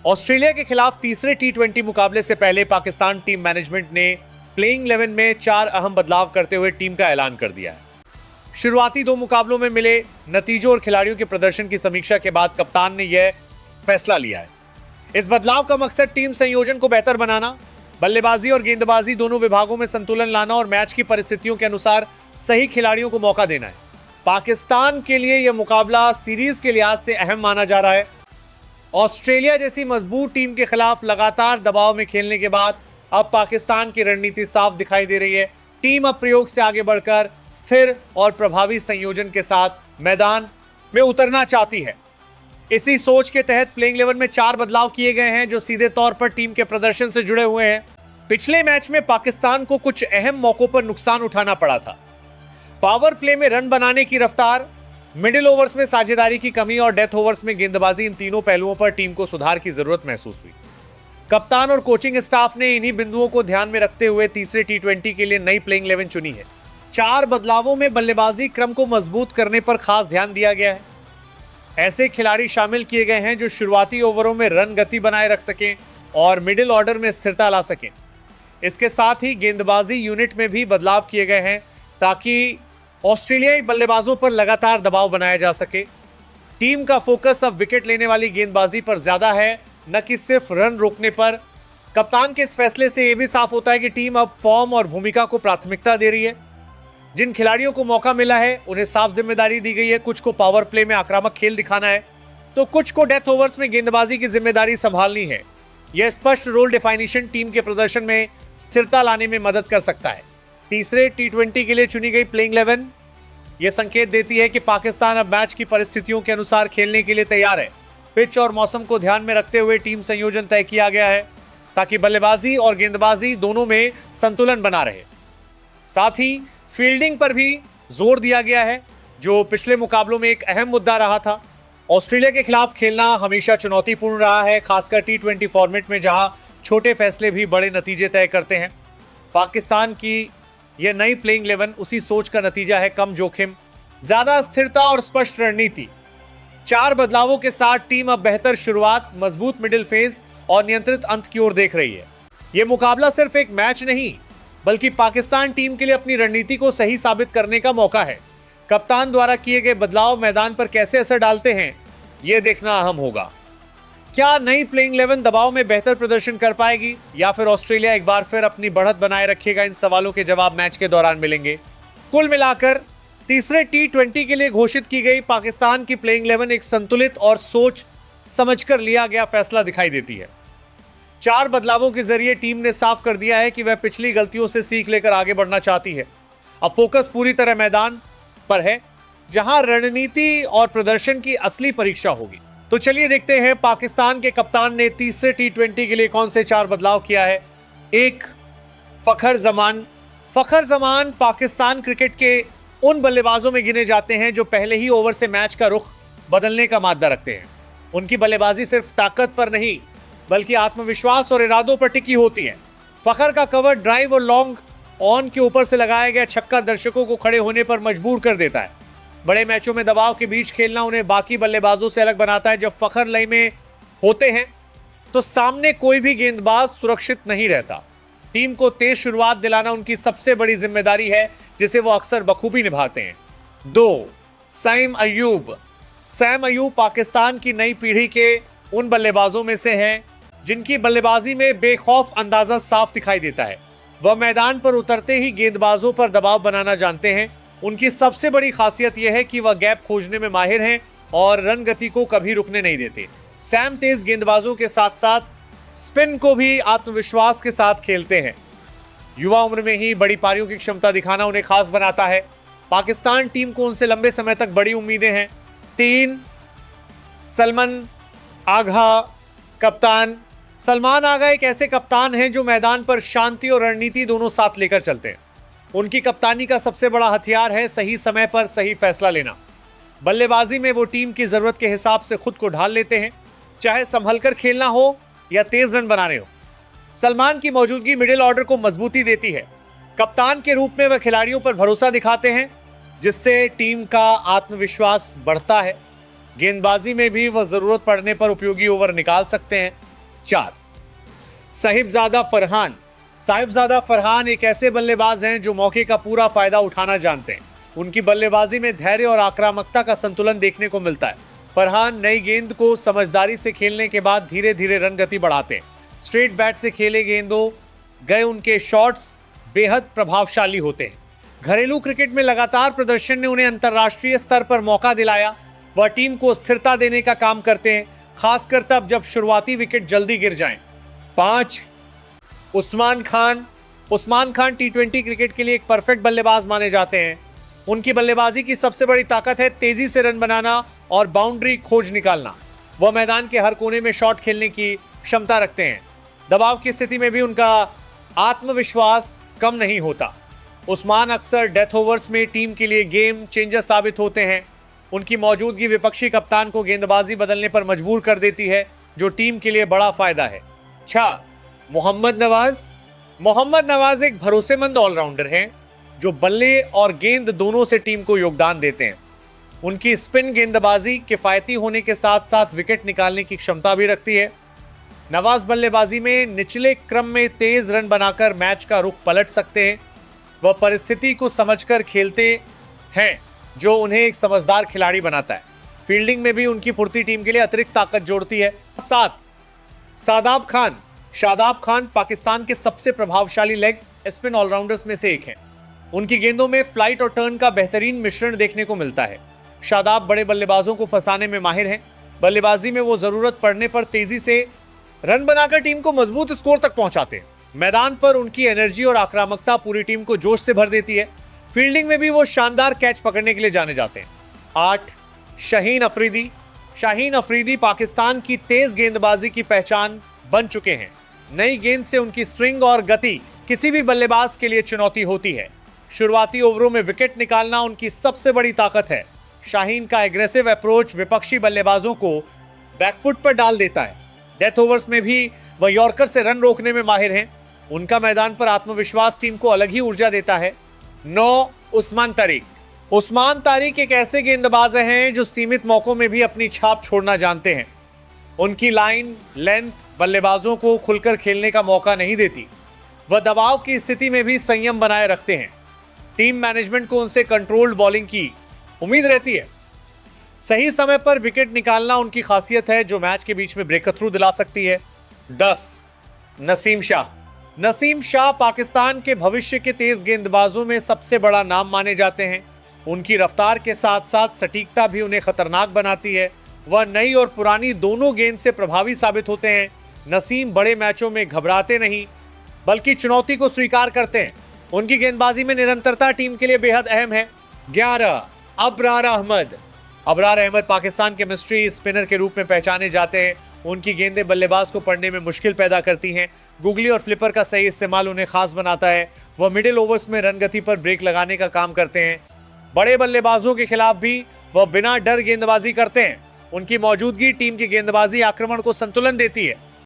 Australia के खिलाफ तीसरे टी20 मुकाबले से पहले पाकिस्तान टीम मैनेजमेंट ने प्लेइंग 11 में 4 अहम बदलाव करते हुए टीम का ऐलान कर दिया है। शुरुआती 2 मुकाबलों में मिले नतीजों और खिलाड़ियों के प्रदर्शन की समीक्षा के बाद कप्तान ने यह फैसला लिया है। इस बदलाव का मकसद टीम संयोजन को बेहतर बनाना, बल्लेबाजी और गेंदबाजी दोनों विभागों में संतुलन लाना और मैच की परिस्थितियों के अनुसार सही खिलाड़ियों को मौका देना है। पाकिस्तान के लिए यह मुकाबला सीरीज के लिहाज से अहम माना जा रहा है। ऑस्ट्रेलिया जैसी मजबूत टीम के खिलाफ लगातार दबाव में खेलने के बाद अब पाकिस्तान की रणनीति साफ दिखाई दे रही है। टीम अब प्रयोग से आगे बढ़कर स्थिर और प्रभावी संयोजन के साथ मैदान में उतरना चाहती है। इसी सोच के तहत प्लेइंग 11 में 4 बदलाव किए गए हैं जो सीधे तौर पर टीम के प्रदर्शन से जुड़े हुए हैं। पिछले मैच में पाकिस्तान को कुछ अहम मौकों पर नुकसान उठाना पड़ा था। पावर प्ले में रन बनाने की रफ्तार, मिडिल ओवर्स में साझेदारी की कमी और डेथ ओवर्स में गेंदबाजी, इन तीनों पहलुओं पर टीम को सुधार की जरूरत महसूस हुई। कप्तान और कोचिंग स्टाफ ने इन्हीं बिंदुओं को ध्यान में रखते हुए तीसरे टी20 के लिए नई प्लेइंग 11 चुनी है। 4 बदलावों में बल्लेबाजी क्रम को मजबूत करने पर खास ध्यान दिया गया है। ऐसे खिलाड़ी शामिल किए गए हैं जो शुरुआती ओवरों में रन गति बनाए रख सकें और मिडिल ऑर्डर में स्थिरता ला सकें। इसके साथ ही गेंदबाजी यूनिट में भी बदलाव किए गए हैं ताकि ऑस्ट्रेलियाई बल्लेबाजों पर लगातार दबाव बनाया जा सके। टीम का फोकस अब विकेट लेने वाली गेंदबाजी पर ज्यादा है, न कि सिर्फ रन रोकने पर। कप्तान के इस फैसले से यह भी साफ होता है कि टीम अब फॉर्म और भूमिका को प्राथमिकता दे रही है। जिन खिलाड़ियों को मौका मिला है उन्हें साफ जिम्मेदारी दी गई है। कुछ को पावर प्ले में आक्रामक खेल दिखाना है तो कुछ को डेथ ओवर्स में गेंदबाजी की जिम्मेदारी संभालनी है। यह स्पष्ट रोल डिफाइनेशन टीम के प्रदर्शन में स्थिरता लाने में मदद कर सकता है। तीसरे टी20 के लिए चुनी गई प्लेइंग 11 यह संकेत देती है कि पाकिस्तान अब मैच की परिस्थितियों के अनुसार खेलने के लिए तैयार है। पिच और मौसम को ध्यान में रखते हुए टीम संयोजन तय किया गया है ताकि बल्लेबाजी और गेंदबाजी दोनों में संतुलन बना रहे। साथ ही फील्डिंग पर भी जोर दिया गया है जो पिछले मुकाबलों में एक अहम मुद्दा रहा था। ऑस्ट्रेलिया के खिलाफ खेलना हमेशा चुनौतीपूर्ण रहा है, खासकर टी20 फॉर्मेट में जहां छोटे फैसले भी बड़े नतीजे तय करते हैं। पाकिस्तान की यह नई प्लेइंग 11 उसी सोच का नतीजा है। कम जोखिम, ज्यादा स्थिरता और स्पष्ट रणनीति। 4 बदलावों के साथ टीम अब बेहतर शुरुआत, मजबूत मिडिल फेज और नियंत्रित अंत की ओर देख रही है। यह मुकाबला सिर्फ एक मैच नहीं बल्कि पाकिस्तान टीम के लिए अपनी रणनीति को सही साबित करने का मौका है। कप्तान द्वारा किए गए बदलाव मैदान पर कैसे असर डालते हैं यह देखना अहम होगा। क्या नई प्लेइंग 11 दबाव में बेहतर प्रदर्शन कर पाएगी या फिर ऑस्ट्रेलिया एक बार फिर अपनी बढ़त बनाए रखेगा? इन सवालों के जवाब मैच के दौरान मिलेंगे। कुल मिलाकर तीसरे टी20 के लिए घोषित की गई पाकिस्तान की प्लेइंग 11 एक संतुलित और सोच समझकर लिया गया फैसला दिखाई देती है। 4 बदलावों के जरिए टीम ने साफ कर दिया है कि वह पिछली गलतियों से सीख लेकर आगे बढ़ना चाहती है। अब फोकस पूरी तरह मैदान पर है जहां रणनीति और प्रदर्शन की असली परीक्षा होगी। तो चलिए देखते हैं पाकिस्तान के कप्तान ने तीसरे टी20 के लिए कौन से 4 बदलाव किया है। 1, फखर जमान पाकिस्तान क्रिकेट के उन बल्लेबाजों में गिने जाते हैं जो पहले ही ओवर से मैच का रुख बदलने का मादा रखते हैं। उनकी बल्लेबाजी सिर्फ ताकत पर नहीं बल्कि आत्मविश्वास और इरादों पर टिकी होती है। फखर का कवर ड्राइव और लॉन्ग ऑन के ऊपर से लगाया गया छक्का दर्शकों को खड़े होने पर मजबूर कर देता है। बड़े मैचों में दबाव के बीच खेलना उन्हें बाकी बल्लेबाजों से अलग बनाता है। जब फखर लय में होते हैं तो सामने कोई भी गेंदबाज सुरक्षित नहीं रहता। टीम को तेज शुरुआत दिलाना उनकी सबसे बड़ी जिम्मेदारी है जिसे वो अक्सर बखूबी निभाते हैं। 2, सैम अयूब पाकिस्तान की नई पीढ़ी के उन बल्लेबाजों में से हैं जिनकी बल्लेबाजी में बेखौफ अंदाजा साफ दिखाई देता है। वह मैदान पर उतरते ही गेंदबाजों पर दबाव बनाना जानते हैं। उनकी सबसे बड़ी खासियत यह है कि वह गैप खोजने में माहिर हैं और रन गति को कभी रुकने नहीं देते। सैम तेज गेंदबाजों के साथ साथ स्पिन को भी आत्मविश्वास के साथ खेलते हैं। युवा उम्र में ही बड़ी पारियों की क्षमता दिखाना उन्हें खास बनाता है। पाकिस्तान टीम को उनसे लंबे समय तक बड़ी उम्मीदें हैं। 3, सलमान आगा एक ऐसे कप्तान हैं जो मैदान पर शांति और रणनीति दोनों साथ लेकर चलते हैं। उनकी कप्तानी का सबसे बड़ा हथियार है सही समय पर सही फैसला लेना। बल्लेबाजी में वो टीम की जरूरत के हिसाब से खुद को ढाल लेते हैं, चाहे संभलकर खेलना हो या तेज रन बनाने हो। सलमान की मौजूदगी मिडिल ऑर्डर को मजबूती देती है। कप्तान के रूप में वह खिलाड़ियों पर भरोसा दिखाते हैं जिससे टीम का आत्मविश्वास बढ़ता है। गेंदबाजी में भी वह जरूरत पड़ने पर उपयोगी ओवर निकाल सकते हैं। 4 साहिबजादा फरहान। साहिबजादा फरहान एक ऐसे बल्लेबाज हैं जो मौके का पूरा फायदा उठाना जानते हैं। उनकी बल्लेबाजी में धैर्य और आक्रामकता का संतुलन देखने को मिलता है। फरहान नई गेंद को समझदारी से खेलने के बाद धीरे धीरे रन गति बढ़ाते हैं। स्ट्रेट बैट से खेले गेंदों गए उनके शॉट्स बेहद प्रभावशाली होते हैं। घरेलू क्रिकेट में लगातार प्रदर्शन ने उन्हें अंतर्राष्ट्रीय स्तर पर मौका दिलाया। वह टीम को स्थिरता देने का काम करते हैं, खासकर तब जब शुरुआती विकेट जल्दी गिर जाएं। 5 उस्मान खान। उस्मान खान टी20 क्रिकेट के लिए एक परफेक्ट बल्लेबाज माने जाते हैं। उनकी बल्लेबाजी की सबसे बड़ी ताकत है तेजी से रन बनाना और बाउंड्री खोज निकालना। वह मैदान के हर कोने में शॉट खेलने की क्षमता रखते हैं। दबाव की स्थिति में भी उनका आत्मविश्वास कम नहीं होता। उस्मान अक्सर डेथ ओवर्स में टीम के लिए गेम चेंजर साबित होते हैं। उनकी मौजूदगी विपक्षी कप्तान को गेंदबाजी बदलने पर मजबूर कर देती है, जो टीम के लिए बड़ा फायदा है। 6 मोहम्मद नवाज। मोहम्मद नवाज एक भरोसेमंद ऑलराउंडर हैं जो बल्ले और गेंद दोनों से टीम को योगदान देते हैं। उनकी स्पिन गेंदबाजी किफायती होने के साथ साथ विकेट निकालने की क्षमता भी रखती है। नवाज बल्लेबाजी में निचले क्रम में तेज रन बनाकर मैच का रुख पलट सकते हैं। वह परिस्थिति को समझकर खेलते हैं, जो उन्हें एक समझदार खिलाड़ी बनाता है। फील्डिंग में भी उनकी फुर्ती टीम के लिए अतिरिक्त ताकत जोड़ती है। 7 शादाब खान। शादाब खान पाकिस्तान के सबसे प्रभावशाली लेग स्पिन ऑलराउंडर्स में से एक हैं। उनकी गेंदों में फ्लाइट और टर्न का बेहतरीन मिश्रण देखने को मिलता है। शादाब बड़े बल्लेबाजों को फंसाने में माहिर हैं। बल्लेबाजी में वो जरूरत पड़ने पर तेजी से रन बनाकर टीम को मजबूत स्कोर तक पहुंचाते हैं। मैदान पर उनकी एनर्जी और आक्रामकता पूरी टीम को जोश से भर देती है। फील्डिंग में भी वो शानदार कैच पकड़ने के लिए जाने जाते हैं। 8 शाहीन अफरीदी। शाहीन अफरीदी पाकिस्तान की तेज गेंदबाजी की पहचान बन चुके हैं। नई गेंद से उनकी स्विंग और गति किसी भी बल्लेबाज के लिए चुनौती होती है। शुरुआती ओवरों में विकेट निकालना उनकी सबसे बड़ी ताकत है। शाहीन का एग्रेसिव अप्रोच विपक्षी बल्लेबाजों को बैकफुट पर डाल देता है। डेथ ओवर्स में भी वह यॉर्कर से रन रोकने में माहिर हैं। उनका मैदान पर आत्मविश्वास टीम को अलग ही ऊर्जा देता है। 9 उस्मान तारिक। उस्मान तारिक एक ऐसे गेंदबाज हैं जो सीमित मौकों में भी अपनी छाप छोड़ना जानते हैं। उनकी लाइन लेंथ बल्लेबाजों को खुलकर खेलने का मौका नहीं देती। वह दबाव की स्थिति में भी संयम बनाए रखते हैं। टीम मैनेजमेंट को उनसे कंट्रोल्ड बॉलिंग की उम्मीद रहती है। सही समय पर विकेट निकालना उनकी खासियत है, जो मैच के बीच में ब्रेक थ्रू दिला सकती है। 10 नसीम शाह। नसीम शाह पाकिस्तान के भविष्य के तेज गेंदबाजों में सबसे बड़ा नाम माने जाते हैं। उनकी रफ्तार के साथ साथ सटीकता भी उन्हें खतरनाक बनाती है। वह नई और पुरानी दोनों गेंद से प्रभावी साबित होते हैं। नसीम बड़े मैचों में घबराते नहीं, बल्कि चुनौती को स्वीकार करते हैं। उनकी गेंदबाजी में निरंतरता टीम के लिए बेहद अहम है। 11 अबरार अहमद। अबरार अहमद पाकिस्तान के मिस्ट्री स्पिनर के रूप में पहचाने जाते हैं। उनकी गेंदें बल्लेबाज को पढ़ने में मुश्किल पैदा करती हैं। गुगली और फ्लिपर का सही इस्तेमाल उन्हें खास बनाता है। वह मिडिल ओवर्स में रन गति पर ब्रेक लगाने का काम करते हैं। बड़े बल्लेबाजों के खिलाफ भी वह बिना डर गेंदबाजी करते हैं। उनकी मौजूदगी टीम की गेंदबाजी आक्रमण को संतुलन देती है।